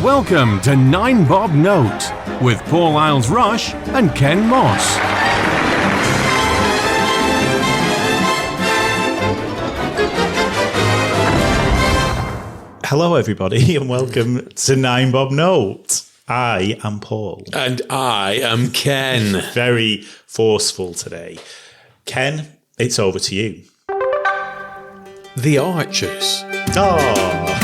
Welcome to 9 Bob Note with Paul Isles-Rush and Ken Moss. Hello everybody and welcome to 9 Bob Note. I am Paul. And I am Ken. Very forceful today. Ken, it's over to you. The Archers. Oh.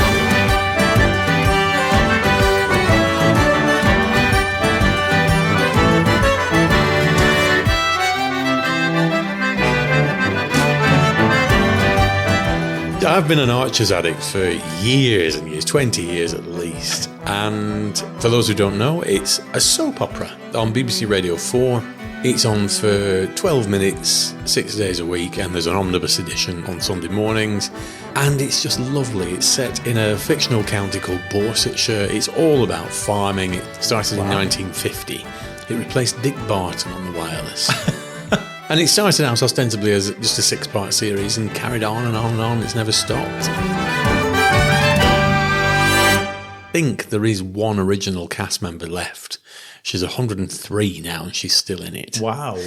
I've been an Archers addict for years and years, 20 years at least. And for those who don't know, it's a soap opera on BBC Radio 4. It's on for 12 minutes, 6 days a week, and there's an omnibus edition on Sunday mornings. And it's just lovely. It's set in a fictional county called Borsetshire. It's all about farming. It started in 1950. It replaced Dick Barton on the wireless. And it started out ostensibly as just a 6-part series and carried on and on and on. It's never stopped. I think there is one original cast member left. She's 103 now and she's still in it. Wow.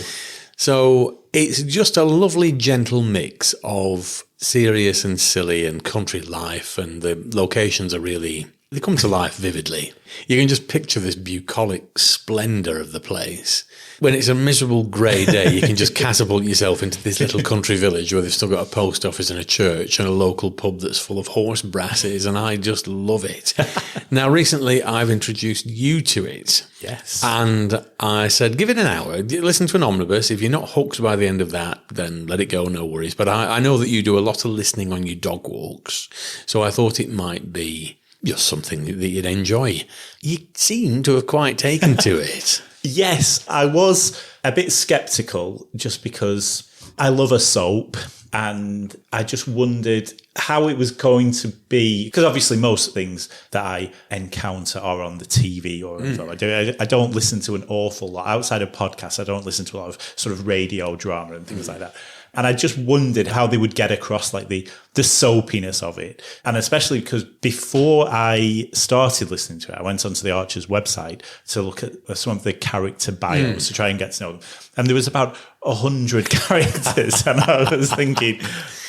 So it's just a lovely, gentle mix of serious and silly and country life, and the locations are really, they come to life vividly. You can just picture this bucolic splendour of the place. When it's a miserable grey day, you can just catapult yourself into this little country village where they've still got a post office and a church and a local pub that's full of horse brasses, and I just love it. Now, recently, I've introduced you to it. Yes. And I said, give it an hour. Listen to an omnibus. If you're not hooked by the end of that, then let it go, no worries. But I know that you do a lot of listening on your dog walks, so I thought it might be just something that you'd enjoy. You seem to have quite taken to it. Yes, I was a bit sceptical just because I love a soap and I just wondered how it was going to be, because obviously most things that I encounter are on the TV or I don't listen to an awful lot outside of podcasts. I don't listen to a lot of sort of radio drama and things like that. And I just wondered how they would get across like the soapiness of it. And especially because before I started listening to it, I went onto the Archers website to look at some of the character bios to try and get to know them. And there was about 100 characters. And I was thinking,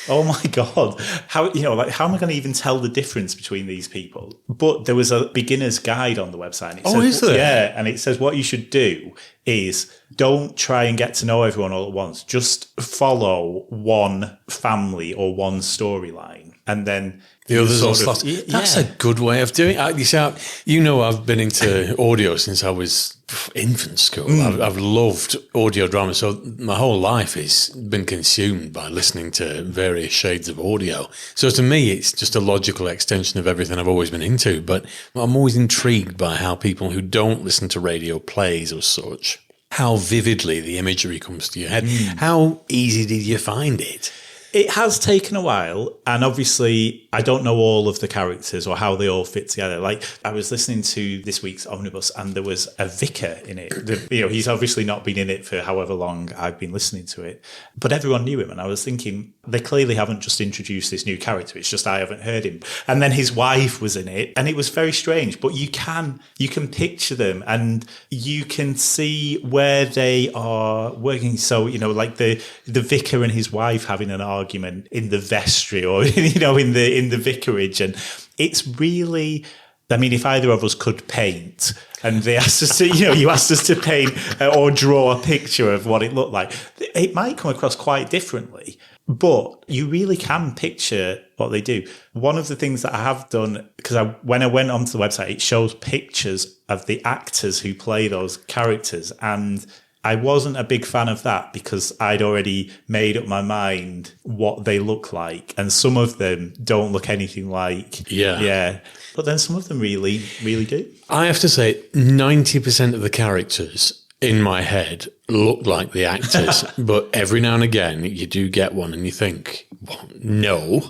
oh my God, how am I going to even tell the difference between these people? But there was a beginner's guide on the website. And it says, is there? Yeah. And it says what you should do is don't try and get to know everyone all at once. Just follow one family or one storyline. And then the others all slot. That's a good way of doing it. You see, you know, I've been into audio since I was infant school. I've loved audio drama. So my whole life has been consumed by listening to various shades of audio. So to me, it's just a logical extension of everything I've always been into. But I'm always intrigued by how people who don't listen to radio plays or such, how vividly the imagery comes to your head. How easy did you find it? It has taken a while, and obviously I don't know all of the characters or how they all fit together. Like, I was listening to this week's omnibus and there was a vicar in it. He's obviously not been in it for however long I've been listening to it, but everyone knew him. And I was thinking, they clearly haven't just introduced this new character. It's just I haven't heard him. And then his wife was in it, and it was very strange, but you can picture them and you can see where they are working. So, like the vicar and his wife having an argument in the vestry or, in the vicarage. And it's really, I mean, if either of us could paint and they asked us to, you asked us to paint or draw a picture of what it looked like, it might come across quite differently. But you really can picture what they do. One of the things that I have done, because when I went onto the website, it shows pictures of the actors who play those characters. And I wasn't a big fan of that because I'd already made up my mind what they look like. And some of them don't look anything like. Yeah. But then some of them really, really do. I have to say, 90% of the characters in my head look like the actors, but every now and again you do get one and you think, well, no,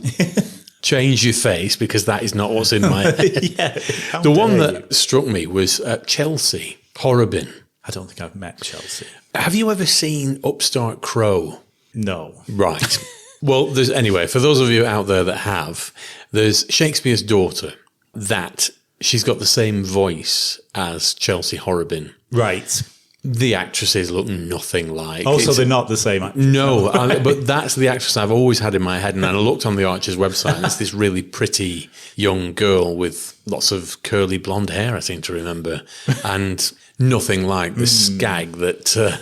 change your face because that is not what's in my head. The one that struck me was Chelsea Horrobin. I don't think I've met Chelsea. Have you ever seen Upstart Crow? No. Right. Well, anyway, for those of you out there that have, there's Shakespeare's daughter that she's got the same voice as Chelsea Horrobin. Right. The actresses look nothing like. Also, they're not the same actress. No, but that's the actress I've always had in my head. And I looked on the Archers website, and it's this really pretty young girl with lots of curly blonde hair, I seem to remember, and nothing like the skag that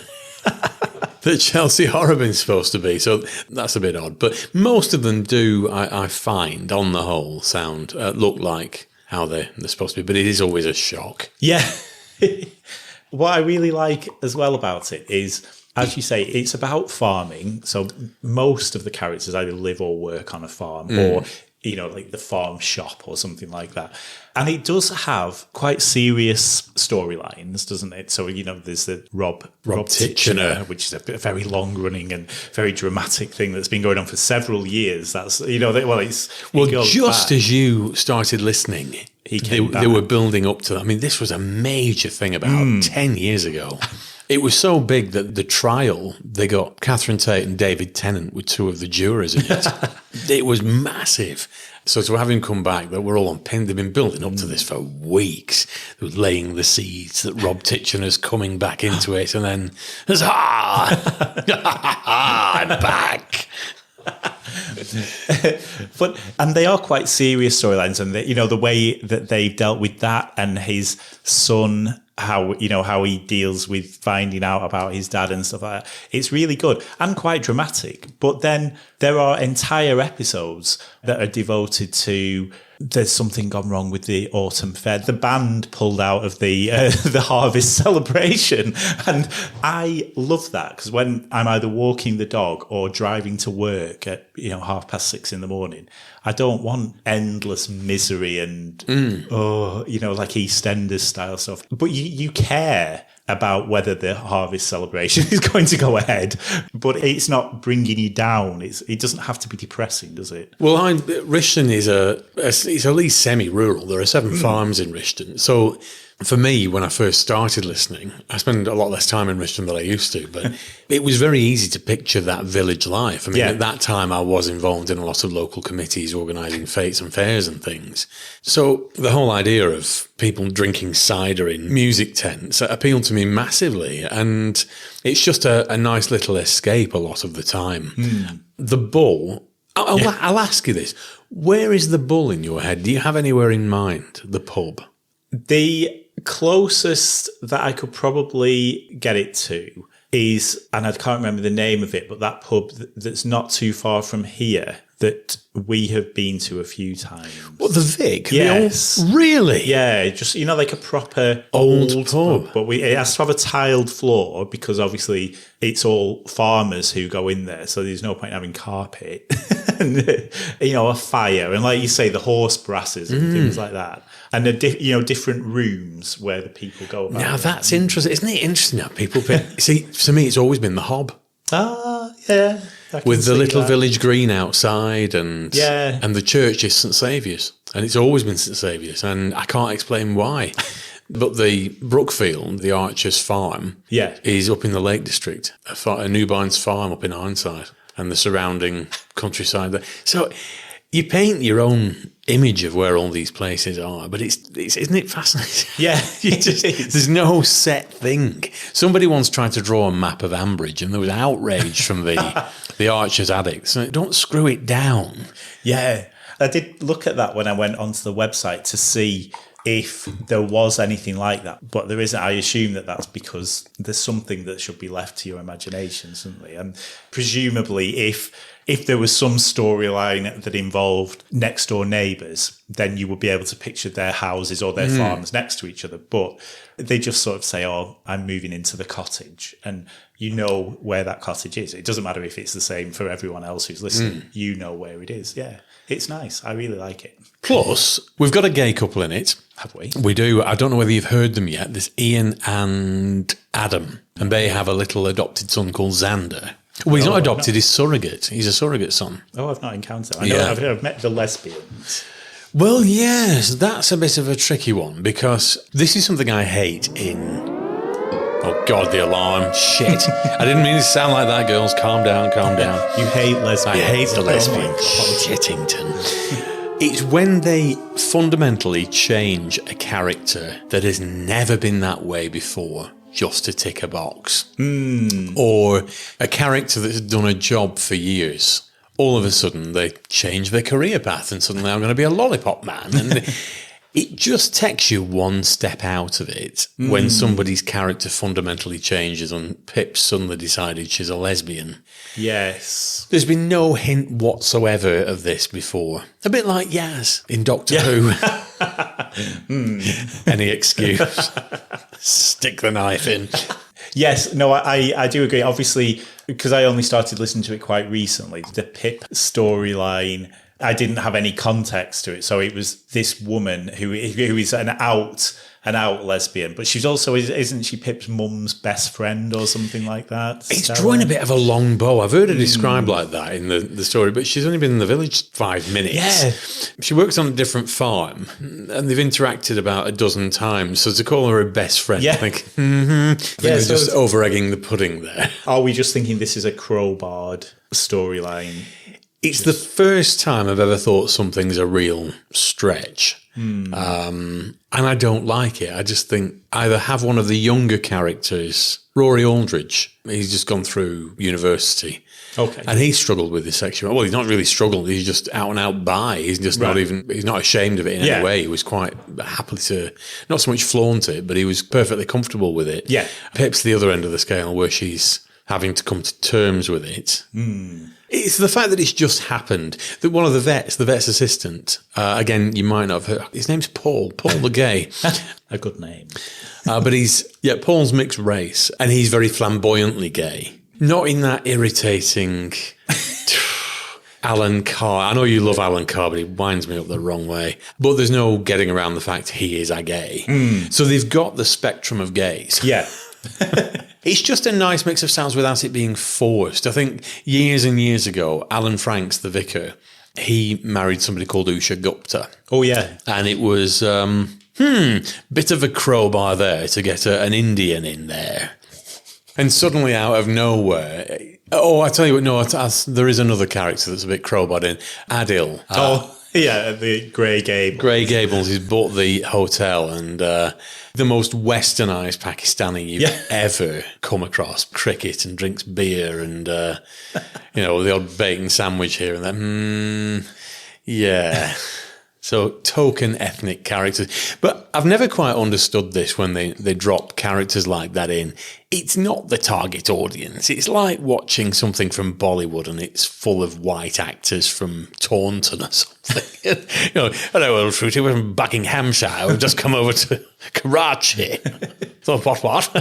that Chelsea Horrobin's supposed to be. So that's a bit odd. But most of them do, I find, on the whole, look like how they're supposed to be. But it is always a shock. Yeah. What I really like as well about it is, as you say, it's about farming. So most of the characters either live or work on a farm or, like the farm shop or something like that. And it does have quite serious storylines, doesn't it? So, there's the Rob Titchener, which is a very long-running and very dramatic thing that's been going on for several years. That's, just as you started listening, they were building up to that. I mean, this was a major thing about 10 years ago. It was so big that the trial, they got Catherine Tate and David Tennant with two of the jurors in it. It was massive. So to have him come back, that we're all on pin, they've been building up to this for weeks. They were laying the seeds that Rob Titchener's coming back into it, and then, huzzah! I'm back! And they are quite serious storylines, and the way that they've dealt with that and his son, how he deals with finding out about his dad and stuff like that. It's really good and quite dramatic. But then there are entire episodes that are devoted to there's something gone wrong with the autumn fair. The band pulled out of the harvest celebration. And I love that because when I'm either walking the dog or driving to work at 6:30 in the morning, I don't want endless misery and like EastEnders style stuff. But you care about whether the harvest celebration is going to go ahead, but it's not bringing you down. It doesn't have to be depressing, does it? Well, Rishton is it's at least semi-rural. There are 7 farms in Rishton. So for me, when I first started listening, I spent a lot less time in Rishton than I used to, but it was very easy to picture that village life. I mean, at that time, I was involved in a lot of local committees organising fetes and fairs and things. So the whole idea of people drinking cider in music tents appealed to me massively. And it's just a nice little escape a lot of the time. The Bull, I'll ask you this. Where is the Bull in your head? Do you have anywhere in mind, the pub? The closest that I could probably get it to is, and I can't remember the name of it, but that pub that's not too far from here that we have been to a few times. What, the Vic? Yes. Really? Yeah, just, like a proper old pub. But it has to have a tiled floor because obviously it's all farmers who go in there, so there's no point having carpet. And, a fire. And like you say, the horse brasses and things like that. And different rooms where the people go about. Now that's interesting. Isn't it interesting how people pick? See, for me, it's always been the Hob. Ah, yeah. With the little village green outside and the church is St Saviour's. And it's always been St Saviour's. And I can't explain why. But the Brookfield, the Archers farm, is up in the Lake District. A Newbines farm up in Ironside and the surrounding countryside there. So you paint your own image of where all these places are, but it's isn't it fascinating? Yeah, there's no set thing. Somebody once tried to draw a map of Ambridge, and there was outrage from the Archers addicts. Don't screw it down. Yeah, I did look at that when I went onto the website to see if there was anything like that, but there isn't. I assume that that's because there's something that should be left to your imagination, certainly. And presumably, if there was some storyline that involved next door neighbours, then you would be able to picture their houses or their farms next to each other. But they just sort of say, "Oh, I'm moving into the cottage," and you know where that cottage is. It doesn't matter if it's the same for everyone else who's listening. You know where it is. Yeah, it's nice. I really like it. Plus, we've got a gay couple in it. Have we? We do. I don't know whether you've heard them yet. There's Ian and Adam, and they have a little adopted son called Xander. Well, he's not adopted, he's surrogate. He's a surrogate son. Oh, I've not encountered him. I know I've met the lesbians. Well, yes, that's a bit of a tricky one because this is something I hate in... Oh, God, the alarm. Shit. I didn't mean to sound like that, girls. Calm down, calm down. You hate lesbians. I hate the lesbians. Shittington. It's when they fundamentally change a character that has never been that way before, just to tick a box. Or a character that's done a job for years. All of a sudden, they change their career path and suddenly I'm going to be a lollipop man. And it just takes you one step out of it when somebody's character fundamentally changes and Pip suddenly decided she's a lesbian. Yes. There's been no hint whatsoever of this before. A bit like Yaz in Doctor Who. Any excuse. Stick the knife in. Yes, no, I do agree. Obviously, because I only started listening to it quite recently, the Pip storyline, I didn't have any context to it. So it was this woman who is an out lesbian, but she's also, isn't she Pip's mum's best friend or something like that? It's drawing a bit of a long bow. I've heard her described like that in the story, but she's only been in the village 5 minutes. Yeah. She works on a different farm, and they've interacted about a dozen times. So to call her a best friend, I think they're just over-egging the pudding there. Are we just thinking this is a crowbarred storyline? It's the first time I've ever thought something's a real stretch. And I don't like it. I just think either have one of the younger characters, Rory Aldridge, he's just gone through university. Okay. And he struggled with his sexuality. Well, he's not really struggled. He's just out and out bi. He's just he's not ashamed of it in any way. He was quite happy to, not so much flaunt it, but he was perfectly comfortable with it. Yeah. Pip's the other end of the scale where she's having to come to terms with it. It's the fact that it's just happened. That one of the vet's assistant, again, you might not have heard, his name's Paul the gay. A good name. But Paul's mixed race, and he's very flamboyantly gay. Not in that irritating Alan Carr. I know you love Alan Carr, but he winds me up the wrong way. But there's no getting around the fact he is a gay. So they've got the spectrum of gays. Yeah. It's just a nice mix of sounds without it being forced. I think years and years ago, Alan Franks, the vicar, he married somebody called Usha Gupta. Oh, yeah. And it was, bit of a crowbar there to get an Indian in there. And suddenly out of nowhere, I tell you what, no, there is another character that's a bit crowbarred in, Adil. Yeah, the Grey Gables. Grey Gables, he's bought the hotel and the most westernised Pakistani you've ever come across. Cricket and drinks beer and, the odd bacon sandwich here and there. Yeah. So token ethnic characters. But I've never quite understood this when they drop characters like that in. It's not the target audience. It's like watching something from Bollywood and it's full of white actors from Taunton or something. Hello, old fruity, we're from Buckinghamshire. We've just come over to Karachi. So what?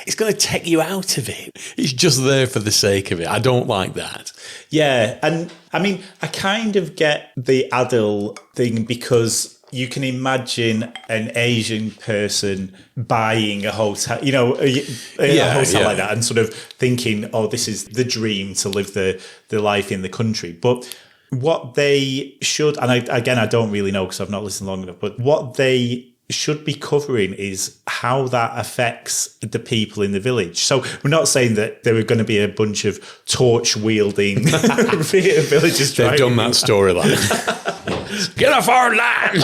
It's going to take you out of it. It's just there for the sake of it. I don't like that. Yeah, and I mean, I kind of get the Adil thing because you can imagine an Asian person buying a hotel, a hotel like that and sort of thinking, oh, this is the dream to live the life in the country. But what they should, and I don't really know because I've not listened long enough, but what they should be covering is how that affects the people in the village. So we're not saying that there are going to be a bunch of torch-wielding villagers. They've done that storyline. Get off our land!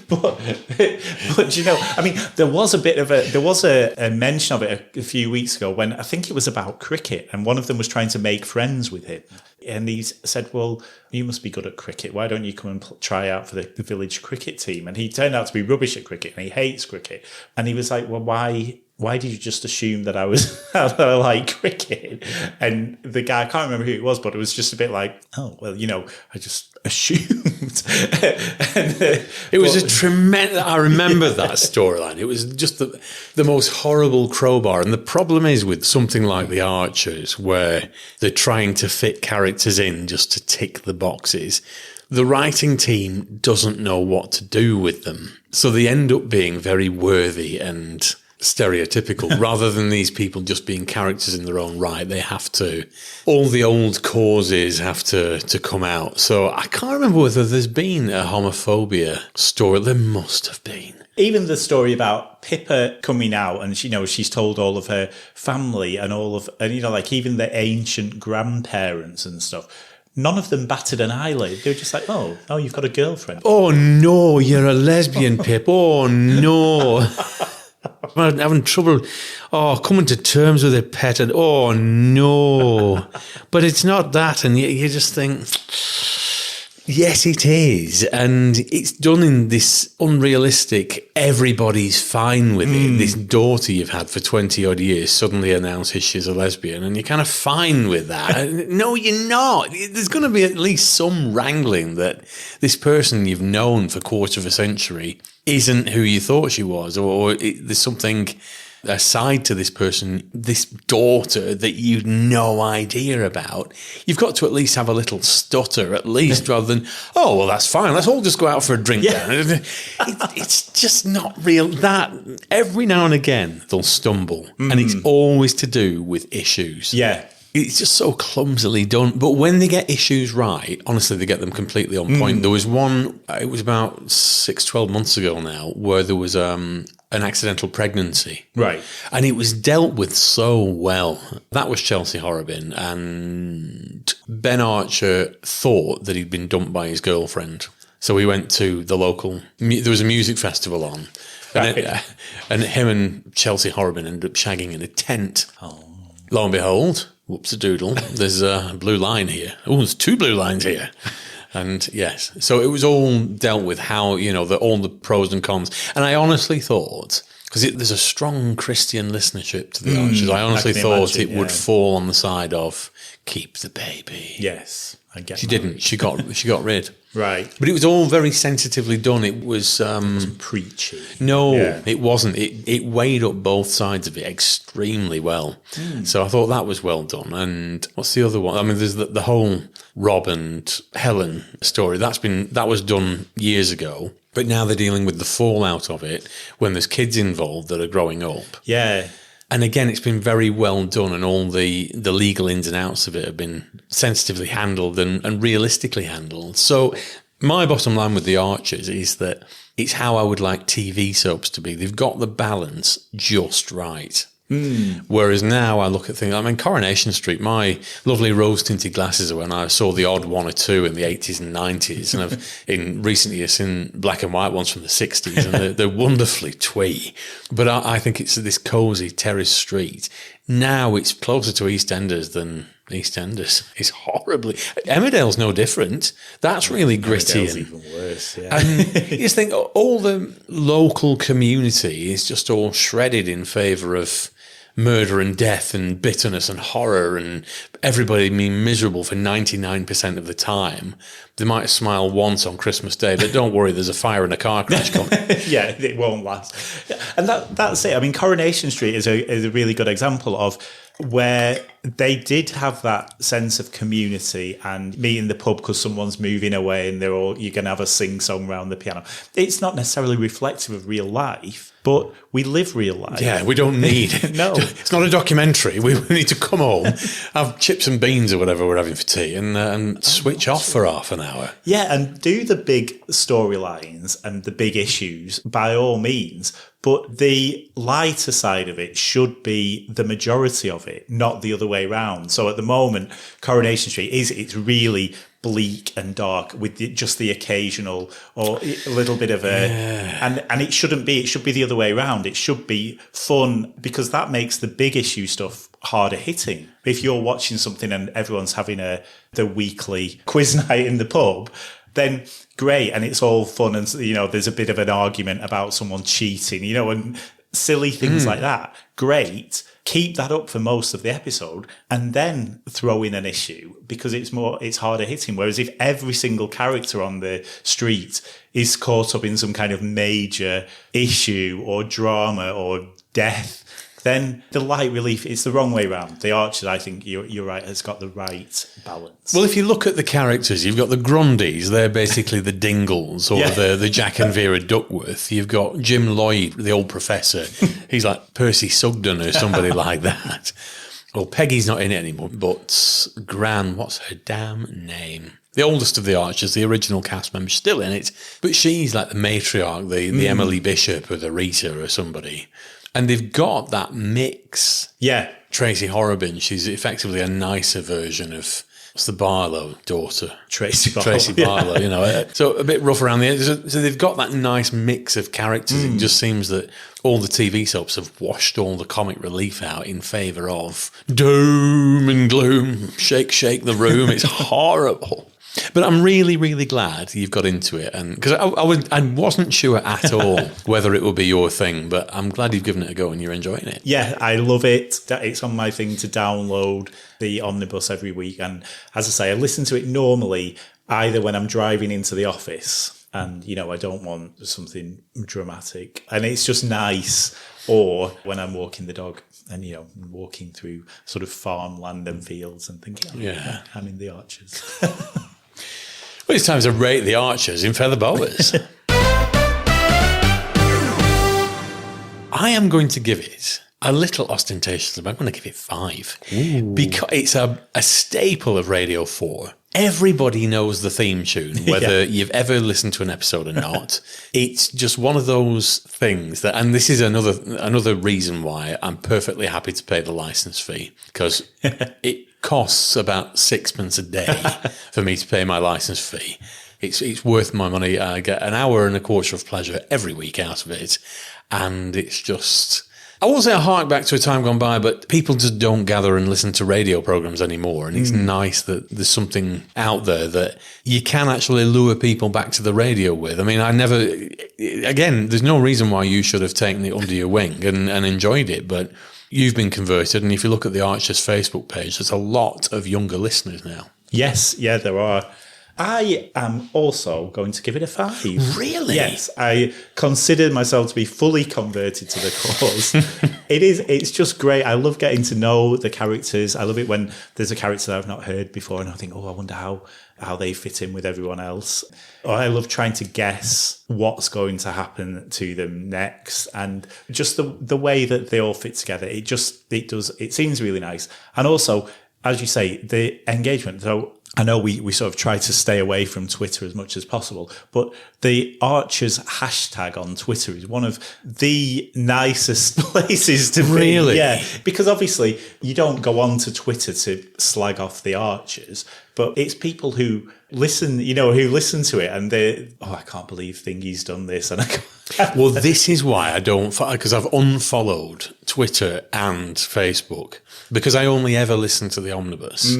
But I mean, there was a mention of it a few weeks ago when I think it was about cricket, and one of them was trying to make friends with him, and he said, "Well, you must be good at cricket. Why don't you come and try out for the village cricket team?" And he turned out to be rubbish at cricket, and he hates cricket. And he was like, "Well, why did you just assume that that I like cricket?" And the guy, I can't remember who it was, but it was just a bit like, "Oh, well, I just assumed." It was a tremendous. I remember that storyline. It was just the most horrible crowbar. And the problem is with something like The Archers, where they're trying to fit characters in just to tick the boxes. The writing team doesn't know what to do with them, so they end up being very worthy and stereotypical rather than these people just being characters in their own right. They have to, all the old causes have to come out. So I can't remember whether there's been a homophobia story. There must have been. Even the story about Pippa coming out and she's told all of her family and even the ancient grandparents and stuff. none of them batted an eyelid. They were just like, oh, you've got a girlfriend. Oh no, you're a lesbian, Pip. Oh no. I'm having trouble coming to terms with it, pet. And oh no. But it's not that. And you just think, yes, it is. And it's done in this unrealistic, everybody's fine with it. This daughter you've had for 20 odd years suddenly announces she's a lesbian, and you're kind of fine with that. No, you're not. There's going to be at least some wrangling that this person you've known for a quarter of a century isn't who you thought she was, or there's something aside to this person, this daughter that you've no idea about. You've got to at least have a little stutter, at least, rather than, oh, well, that's fine. Let's all just go out for a drink then. It's just not real. That every now and again they'll stumble, and it's always to do with issues. Yeah. It's just so clumsily done. But when they get issues right, honestly, they get them completely on point. There was one, it was about 12 months ago now, where there was an accidental pregnancy. Right. And it was dealt with so well. That was Chelsea Horrobin. And Ben Archer thought that he'd been dumped by his girlfriend. So we went to the local, there was a music festival on. Right. And him and Chelsea Horrobin ended up shagging in a tent. Oh. Lo and behold, whoops-a-doodle, there's a blue line here. Oh, there's 2 blue lines here. And yes, so it was all dealt with how, all the pros and cons. And I honestly thought, because there's a strong Christian listenership to the Archers, I honestly thought it would fall on the side of keep the baby. Yes, I get She that. didn't. She got rid. Right. But it was all very sensitively done. It was... It wasn't preachy. No, Yeah. it wasn't. It weighed up both sides of it extremely well. So I thought that was well done. And what's the other one? I mean, there's the whole Rob and Helen story. That was done years ago. But now they're dealing with the fallout of it when there's kids involved that are growing up. Yeah. And again, it's been very well done, and all the legal ins and outs of it have been sensitively handled and realistically handled. So my bottom line with The Archers is that it's how I would like TV soaps to be. They've got the balance just right. Whereas now I look at things, Coronation Street, my lovely rose-tinted glasses are when I saw the odd one or two in the 80s and 90s, and I've in recent years seen black and white ones from the 60s, and they're wonderfully twee. But I think it's this cosy terrace street. Now it's closer to EastEnders than EastEnders. It's horribly... Emmerdale's no different. That's really gritty. Emmerdale's even worse, yeah. And you just think all the local community is just all shredded in favour of murder and death and bitterness and horror, and everybody being miserable for 99% of the time. They might smile once on Christmas Day, but don't worry, there's a fire and a car crash coming. Yeah, it won't last. And that's it. Coronation Street is a really good example of where they did have that sense of community and meet in the pub because someone's moving away and you're going to have a sing-song around the piano. It's not necessarily reflective of real life, but we live real life. Yeah, we don't need... No. It's not a documentary. We need to come home, have chips and beans or whatever we're having for tea, and switch off for half an hour. Yeah, and do the big storylines and the big issues by all means, but the lighter side of it should be the majority of it, not the other way round. So at the moment, Coronation Street it's really bleak and dark with just the occasional or a little bit of and it shouldn't be. It should be the other way around. It should be fun, because that makes the big issue stuff harder hitting. If you're watching something and everyone's having the weekly quiz night in the pub, then great, and it's all fun, and there's a bit of an argument about someone cheating, and silly things like that. Great. Keep that up for most of the episode and then throw in an issue, because it's harder hitting. Whereas if every single character on the street is caught up in some kind of major issue or drama or death, then the light relief is the wrong way round. The Archers, I think you're right, has got the right balance. Well, if you look at the characters, you've got the Grundys, they're basically the Dingles, or the Jack and Vera Duckworth. You've got Jim Lloyd, the old professor. He's like Percy Sugden or somebody like that. Well, Peggy's not in it anymore, but Gran, what's her damn name? The oldest of the Archers, the original cast member, still in it, but she's like the matriarch, the Emily Bishop or the Rita or somebody. And they've got that mix. Yeah. Tracy Horrobin, she's effectively a nicer version of what's the Barlow daughter? Tracy Barlow. Tracy Barlow, you know. So a bit rough around the edges. So they've got that nice mix of characters. It just seems that all the TV soaps have washed all the comic relief out in favour of doom and gloom. Shake, shake the room. It's horrible. But I'm really, really glad you've got into it, and because I wasn't sure at all whether it would be your thing, but I'm glad you've given it a go and you're enjoying it. Yeah, I love it. It's on my thing to download the omnibus every week, and as I say, I listen to it normally either when I'm driving into the office, and you know I don't want something dramatic, and it's just nice, or when I'm walking the dog. And, you know, walking through sort of farmland and fields and thinking, I'm in the Archers. Well, it's time to rate the Archers in feather boas. I am going to give it a little ostentatiously, but I'm going to give it 5. Ooh. Because it's a staple of Radio 4. Everybody knows the theme tune, whether you've ever listened to an episode or not. It's just one of those things that, and this is another reason why I'm perfectly happy to pay the license fee, because it costs about 6pence a day for me to pay my license fee. It's worth my money. I get an hour and a quarter of pleasure every week out of it, and it's just... I won't say I hark back to a time gone by, but people just don't gather and listen to radio programs anymore. And it's nice that there's something out there that you can actually lure people back to the radio with. I mean, again, there's no reason why you should have taken it under your wing and enjoyed it, but you've been converted. And if you look at the Archers Facebook page, there's a lot of younger listeners now. Yes, yeah, there are. I am also going to give it a 5. Really? Yes, I consider myself to be fully converted to the cause. It's just great. I love getting to know the characters. I love it when there's a character that I've not heard before and I think, I wonder how they fit in with everyone else. Or I love trying to guess what's going to happen to them next. And just the way that they all fit together, it seems really nice. And also, as you say, the engagement. So I know we sort of try to stay away from Twitter as much as possible, but the Archers hashtag on Twitter is one of the nicest places to be. Really? Yeah, because obviously you don't go on to Twitter to slag off the Archers, but it's people who listen to it and I can't believe Thingy's done this. And well, this is why I don't, because I've unfollowed Twitter and Facebook because I only ever listen to the omnibus.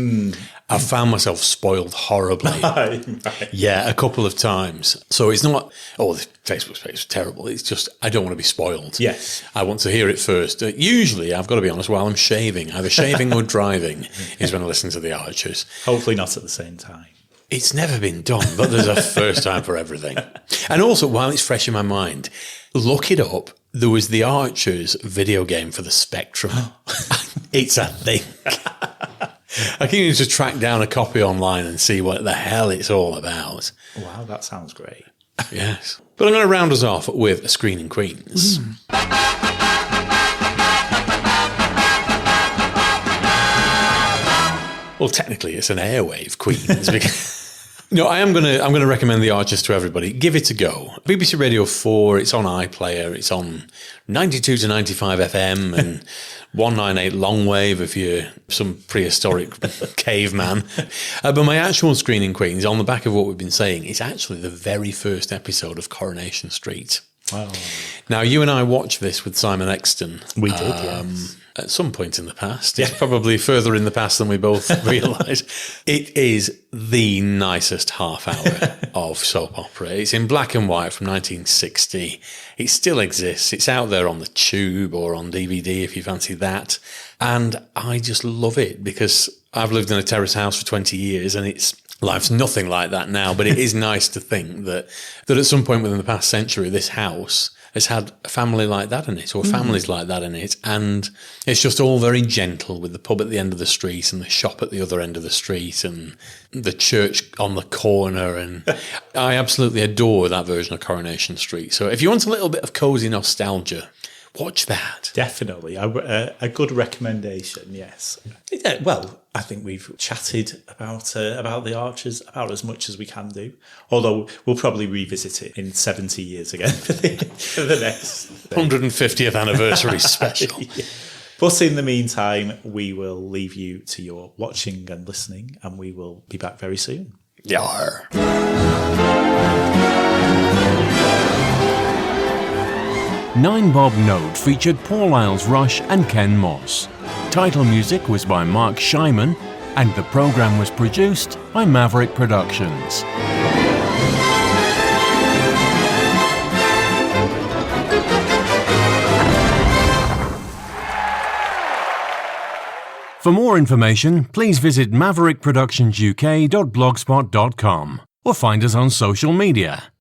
I found myself spoiled horribly. Right. Yeah, a couple of times. So it's not, the Facebook page is terrible. It's just, I don't want to be spoiled. Yes. I want to hear it first. Usually, I've got to be honest, while I'm shaving, either shaving or driving is when I listen to the Archers. Hopefully not at the same time. It's never been done, but there's a first time for everything. And also, while it's fresh in my mind, look it up. There was the Archers video game for the Spectrum. It's a thing. I can need to track down a copy online and see what the hell it's all about. Wow, that sounds great. Yes. But I'm going to round us off with a Screening Queens. Well, technically, it's an airwave Queens. No, I'm going to recommend the Archers to everybody. Give it a go. BBC Radio 4. It's on iPlayer. It's on 92 to 95 FM and 198 longwave if you're some prehistoric caveman. But my actual Screening Queens, on the back of what we've been saying, is actually the very first episode of Coronation Street. Wow. Now, you and I watched this with Simon Exton. We did, yes. At some point in the past. It's probably further in the past than we both realise. It is the nicest half hour of soap opera. It's in black and white from 1960. It still exists. It's out there on the Tube or on DVD if you fancy that. And I just love it because I've lived in a terrace house for 20 years and life's nothing like that now, but it is nice to think that at some point within the past century, this house has had a family like that in it, or families like that in it, and it's just all very gentle with the pub at the end of the street and the shop at the other end of the street and the church on the corner, and I absolutely adore that version of Coronation Street. So if you want a little bit of cosy nostalgia, watch that. Definitely. A good recommendation, yes. Yeah, well, I think we've chatted about the Archers about as much as we can do. Although we'll probably revisit it in 70 years again for the next 150th anniversary special. Yeah. But in the meantime, we will leave you to your watching and listening, and we will be back very soon. Yar. Nine Bob Note featured Paul Isles Rush and Ken Moss. Title music was by Mark Shyman, and the program was produced by Maverick Productions. For more information, please visit maverickproductionsuk.blogspot.com or find us on social media.